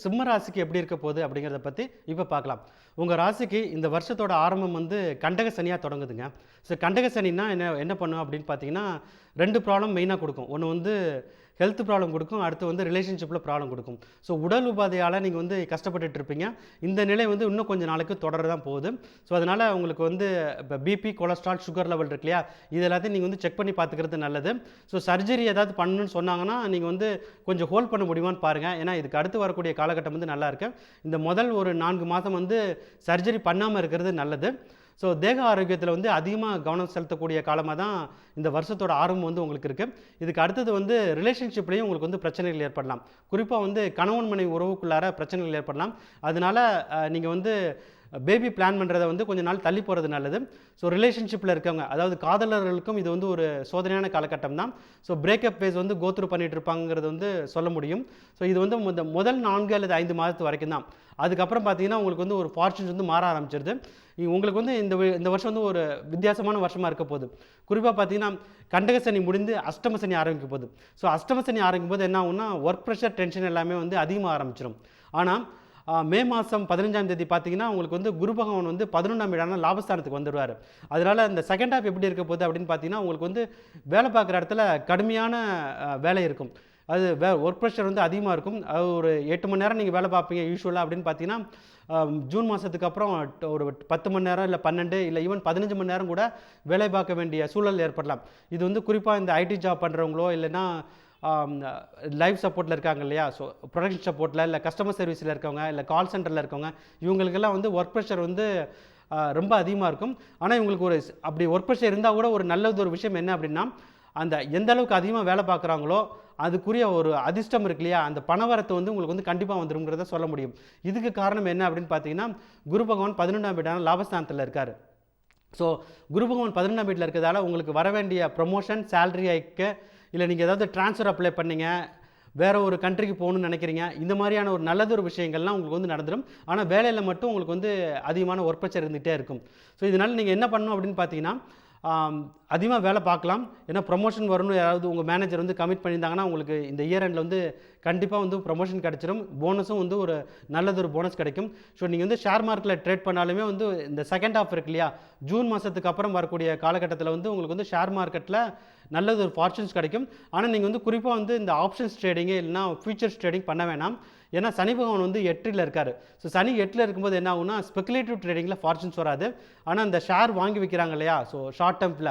சிம்ம ராசிக்கு எப்படி இருக்க போகுது அப்படிங்கிறத பற்றி இப்போ பார்க்கலாம். உங்கள் ராசிக்கு இந்த வருஷத்தோட ஆரம்பம் வந்து கண்டக சனியாக தொடங்குதுங்க. ஸோ கண்டக சனின்னா என்ன என்ன பண்ணும் அப்படின்னு பார்த்தீங்கன்னா, 2 ப்ராப்ளம் மெயினாக கொடுக்கும். ஒன்று வந்து ஹெல்த் ப்ராப்ளம் கொடுக்கும், அடுத்து வந்து ரிலேஷன்ஷிப்பில் ப்ராப்ளம் கொடுக்கும். ஸோ உடல் உபாதையால் நீங்கள் வந்து கஷ்டப்பட்டுட்டு இருப்பீங்க. இந்த நிலை வந்து இன்னும் கொஞ்சம் நாளைக்கு தொடர தான் போகுது. ஸோ அதனால் உங்களுக்கு வந்து இப்போ பிபி, கொலஸ்ட்ரால், சுகர் லெவல் இருக்கு இல்லையா, இது எல்லாத்தையும் நீங்கள் வந்து செக் பண்ணி பார்த்துக்கிறது நல்லது. ஸோ சர்ஜரி ஏதாவது பண்ணணும்னு சொன்னாங்கன்னா நீங்கள் வந்து கொஞ்சம் ஹோல்ட் பண்ண முடியுமான்னு பாருங்கள். ஏன்னா இதுக்கு அடுத்து வரக்கூடிய காலகட்டம் வந்து நல்லா இருக்கு. இந்த முதல் ஒரு 4 மாதம் வந்து சர்ஜரி பண்ணாமல் இருக்கிறது நல்லது. ஸோ தேக ஆரோக்கியத்தில் வந்து அதிகமாக கவனம் செலுத்தக்கூடிய காலமாக தான் இந்த வருஷத்தோட ஆரம்பம் வந்து உங்களுக்கு இருக்குது. இதுக்கு அடுத்தது வந்து ரிலேஷன்ஷிப்லேயும் உங்களுக்கு வந்து பிரச்சனைகள் ஏற்படலாம். குறிப்பாக வந்து கணவன் மனைவி உறவுக்குள்ளார பிரச்சனைகள் ஏற்படலாம். அதனால நீங்கள் வந்து பேபி பிளான் பண்ணுறதை வந்து கொஞ்ச நாள் தள்ளி போகிறது நல்லது. ஸோ ரிலேஷன்ஷிப்பில் இருக்கவங்க, அதாவது காதலர்களுக்கும் இது வந்து ஒரு சோதனையான காலகட்டம் தான். ஸோ பிரேக்கப் ஃபேஸ் வந்து கோத்ரூ பண்ணிட்டு இருப்பாங்கிறது வந்து சொல்ல முடியும். ஸோ இது வந்து முதல் 4 அல்லது 5 மாதத்து வரைக்கும் தான். அதுக்கப்புறம் பார்த்தீங்கன்னா உங்களுக்கு வந்து ஒரு ஃபார்ச்சூன்ஸ் வந்து மாற ஆரம்பிச்சிருது. உங்களுக்கு வந்து இந்த வருஷம் வந்து ஒரு வித்தியாசமான வருஷமாக இருக்க போகுது. குறிப்பாக பார்த்தீங்கன்னா கண்டக சனி முடிந்து அஷ்டம சனி ஆரம்பிக்க போகுது. ஸோ அஷ்டம சனி ஆரம்பிக்கும் போது என்ன ஆகும்னா ஒர்க் ப்ரெஷர், டென்ஷன் எல்லாமே வந்து அதிகமாக ஆரம்பிச்சிடும். ஆனால் மே மாதம் 15ஆம் தேதி பார்த்தீங்கன்னா உங்களுக்கு வந்து குரு பகவான் வந்து 11ஆம் வீடான லாபஸ்தானத்துக்கு வந்துடுவார். அதனால் இந்த செகண்ட் ஹாஃப் எப்படி இருக்க போகுது அப்படின்னு பார்த்தீங்கன்னா உங்களுக்கு வந்து வேலை பார்க்குற இடத்துல கடுமையான வேலை இருக்கும். அது ஒர்க் ப்ரெஷர் வந்து அதிகமாக இருக்கும். அது ஒரு 8 மணி நேரம் நீங்கள் வேலை பார்ப்பீங்க யூஸ்வலாக அப்படின்னு பார்த்தீங்கன்னா, ஜூன் மாதத்துக்கு அப்புறம் ஒரு 10 மணி நேரம் இல்லை 12 இல்லை ஈவன் 15 மணி நேரம் கூட வேலை பார்க்க வேண்டிய சூழல் ஏற்படலாம். இது வந்து குறிப்பாக இந்த ஐடி ஜாப் பண்ணுறவங்களோ இல்லைன்னா லைஃப் சப்போர்ட்டில் இருக்காங்க இல்லையா, ஸோ ப்ரொடக்ஷன் சப்போர்ட்டில் இல்லை கஸ்டமர் சர்வீஸில் இருக்கவங்க இல்லை கால் சென்டரில் இருக்கவங்க, இவங்களுக்கெல்லாம் வந்து ஒர்க் ப்ரெஷர் வந்து ரொம்ப அதிகமாக இருக்கும். ஆனால் இவங்களுக்கு ஒரு அப்படி ஒர்க் ப்ரெஷர் இருந்தால் கூட ஒரு நல்லது ஒரு விஷயம் என்ன அப்படின்னா, அந்த எந்த அளவுக்கு அதிகமாக வேலை பார்க்குறாங்களோ அதுக்குரிய ஒரு அதிர்ஷ்டம் இருக்கு இல்லையா, அந்த பணவரத்து வந்து உங்களுக்கு வந்து கண்டிப்பாக வந்துருங்கிறத சொல்ல முடியும். இதுக்கு காரணம் என்ன அப்படின்னு பார்த்தீங்கன்னா, குரு பகவான் 11ஆம் வீடான லாபஸ்தானத்தில் இருக்கார். ஸோ குரு பகவான் 11ஆம் வீட்டில் இருக்கிறதால உங்களுக்கு வர வேண்டிய ப்ரொமோஷன், சேலரி ஹைக்கு, இல்லை நீங்கள் ஏதாவது ட்ரான்ஸ்ஃபர் அப்ளை பண்ணீங்க, வேறு ஒரு கண்ட்ரிக்கு போகணுன்னு நினைக்கிறீங்க, இந்த மாதிரியான ஒரு நல்லதொரு விஷயங்கள்லாம் உங்களுக்கு வந்து நடந்துடும். ஆனால் வேலையில் மட்டும் உங்களுக்கு வந்து அதிகமான ஒர்க் ப்ரெஷர் இருந்துகிட்டே இருக்கும். ஸோ இதனால் நீங்கள் என்ன பண்ணணும் அப்படின்னு பார்த்தீங்கன்னா, அதிகமாக வேலை பார்க்கலாம். ஏன்னா ப்ரொமோஷன் வரும்னு யாராவது உங்கள் மேனேஜர் வந்து கமிட் பண்ணியிருந்தாங்கன்னா உங்களுக்கு இந்த இயர் எண்டில் வந்து கண்டிப்பாக வந்து ப்ரொமோஷன் கிடச்சிடும். போனஸும் வந்து ஒரு நல்லதொரு போனஸ் கிடைக்கும். ஸோ நீங்கள் வந்து ஷேர் மார்க்கெட்டில் ட்ரேட் பண்ணாலுமே வந்து இந்த செகண்ட் ஹாஃப் இருக்கு இல்லையா, ஜூன் மாதத்துக்கு அப்புறம் வரக்கூடிய காலகட்டத்தில் வந்து உங்களுக்கு வந்து ஷேர் மார்க்கெட்டில் நல்லது ஒரு ஃபார்ச்சூன்ஸ் கிடைக்கும். ஆனால் நீங்கள் வந்து குறிப்பாக வந்து இந்த ஆப்ஷன்ஸ் ட்ரேடிங்கு இல்லைனா ஃபியூச்சர்ஸ் ட்ரேடிங் பண்ண வேணாம். ஏன்னா சனி பகவான் வந்து 8ல் இருக்கார். ஸோ சனி 8ல் இருக்கும்போது என்ன ஆகும்னா ஸ்பெகுலேட்டிவ் ட்ரேடிங்கில் ஃபார்ச்சூன்ஸ் வராது. ஆனால் இந்த ஷேர் வாங்கி விற்கிறாங்க இல்லையா, ஸோ ஷார்ட் டேர்மில்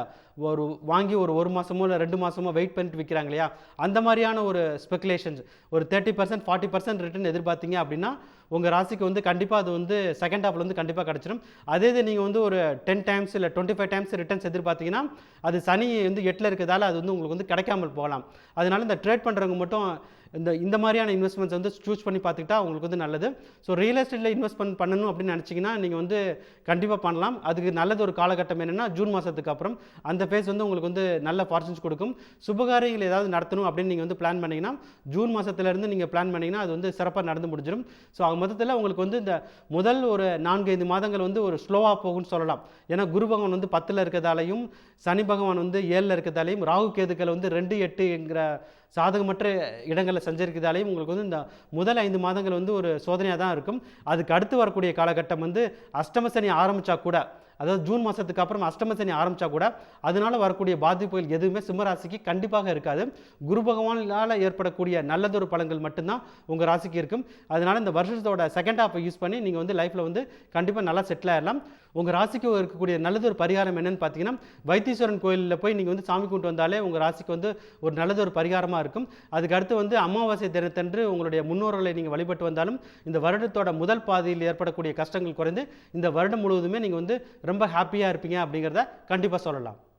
வாங்கி ஒரு மாதமோ இல்லை 2 மாதமோ வெயிட் பண்ணிட்டு விற்கிறாங்க இல்லையா, அந்த மாதிரியான ஒரு ஸ்பெகுலேஷன்ஸ் ஒரு 30% 40% ரிட்டர்ன் எதிர்பார்த்தீங்க அப்படின்னா உங்கள் ராசிக்கு வந்து கண்டிப்பாக அது வந்து செகண்ட் ஹாஃபில் வந்து கண்டிப்பாக கிடச்சிடும். அதே இது நீங்கள் வந்து ஒரு 10 டைம்ஸ் இல்லை 25 டைம்ஸ் ரிட்டர்ன்ஸ் எதிர்பார்த்தீங்கன்னா அது சனி வந்து 8ல் இருக்கிறதால அது வந்து உங்களுக்கு வந்து கிடைக்காமல் போகலாம். அதனால இந்த ட்ரேட் பண்ணுறவங்க மட்டும் இந்த மாதிரியான இன்வெஸ்ட்மெண்ட்ஸ் வந்து சூஸ் பண்ணி பார்த்துக்கிட்டா உங்களுக்கு வந்து நல்லது. ஸோ ரியல் எஸ்டேட்டில் இன்வெஸ்ட்மெண்ட் பண்ணணும் அப்படின்னு நினச்சிங்கன்னா நீங்கள் வந்து கண்டிப்பாக பண்ணலாம். அதுக்கு நல்லது ஒரு காலகட்டம் என்னென்னா ஜூன் மாதத்துக்கு அப்புறம் அந்த ஃபேஸ் வந்து உங்களுக்கு வந்து நல்ல ஃபார்ச்சூன்ஸ் கொடுக்கும். சுபகாரியங்கள் ஏதாவது நடத்தணும் அப்படின்னு நீங்கள் வந்து பிளான் பண்ணிங்கன்னா ஜூன் மாதத்துலேருந்து நீங்கள் பிளான் பண்ணிங்கன்னா அது வந்து சிறப்பாக நடந்து முடிஞ்சிடும். ஸோ மொத்தத்தில் உங்களுக்கு வந்து இந்த முதல் ஒரு 4-5 மாதங்கள் வந்து ஒரு ஸ்லோவாக போகும்னு சொல்லலாம். ஏன்னா குரு பகவான் வந்து 10ல் இருக்கிறதாலையும் சனி பகவான் வந்து 7ல் இருக்கிறதாலையும் ராகு கேதுக்கள் வந்து 2-8ங்கிற சாதகமற்ற இடங்களில் சஞ்சரிக்கிறதாலையும் உங்களுக்கு வந்து இந்த முதல் 5 மாதங்கள் வந்து ஒரு சோதனையாக தான் இருக்கும். அதுக்கு அடுத்து வரக்கூடிய காலகட்டம் வந்து அஷ்டம சனி ஆரம்பித்தா கூட, அதாவது ஜூன் மாதத்துக்கு அப்புறம் அஷ்டம சனி ஆரம்பித்தா கூட அதனால் வரக்கூடிய பாதிப்புகள் எதுவுமே சிம்மராசிக்கு கண்டிப்பாக இருக்காது. குரு பகவானால் ஏற்படக்கூடிய நல்லதொரு பலன்கள் மட்டும்தான் உங்கள் ராசிக்கு இருக்கும். அதனால் இந்த வருஷத்தோட செகண்ட் ஹாஃபை யூஸ் பண்ணி நீங்கள் வந்து லைஃப்பில் வந்து கண்டிப்பாக நல்லா செட்டில் ஆகிடலாம். உங்கள் ராசிக்கு இருக்கக்கூடிய நல்லதொரு பரிகாரம் என்னென்னு பார்த்தீங்கன்னா, வைத்தீஸ்வரன் கோயிலில் போய் நீங்கள் வந்து சாமி கும்பிட்டு வந்தாலே உங்கள் ராசிக்கு வந்து ஒரு நல்லதொரு பரிகாரமாக இருக்கும். அதுக்கு அடுத்து வந்து அமாவாசை தினத்தன்று உங்களுடைய முன்னோர்களை நீங்கள் வழிபட்டு வந்தாலும் இந்த வருடத்தோட முதல் பாதியில் ஏற்படக்கூடிய கஷ்டங்கள் குறைந்து இந்த வருடம் முழுவதுமே நீங்கள் வந்து ரொம்ப ஹாப்பியாக இருப்பீங்க அப்படிங்கிறத கண்டிப்பாக சொல்லலாம்.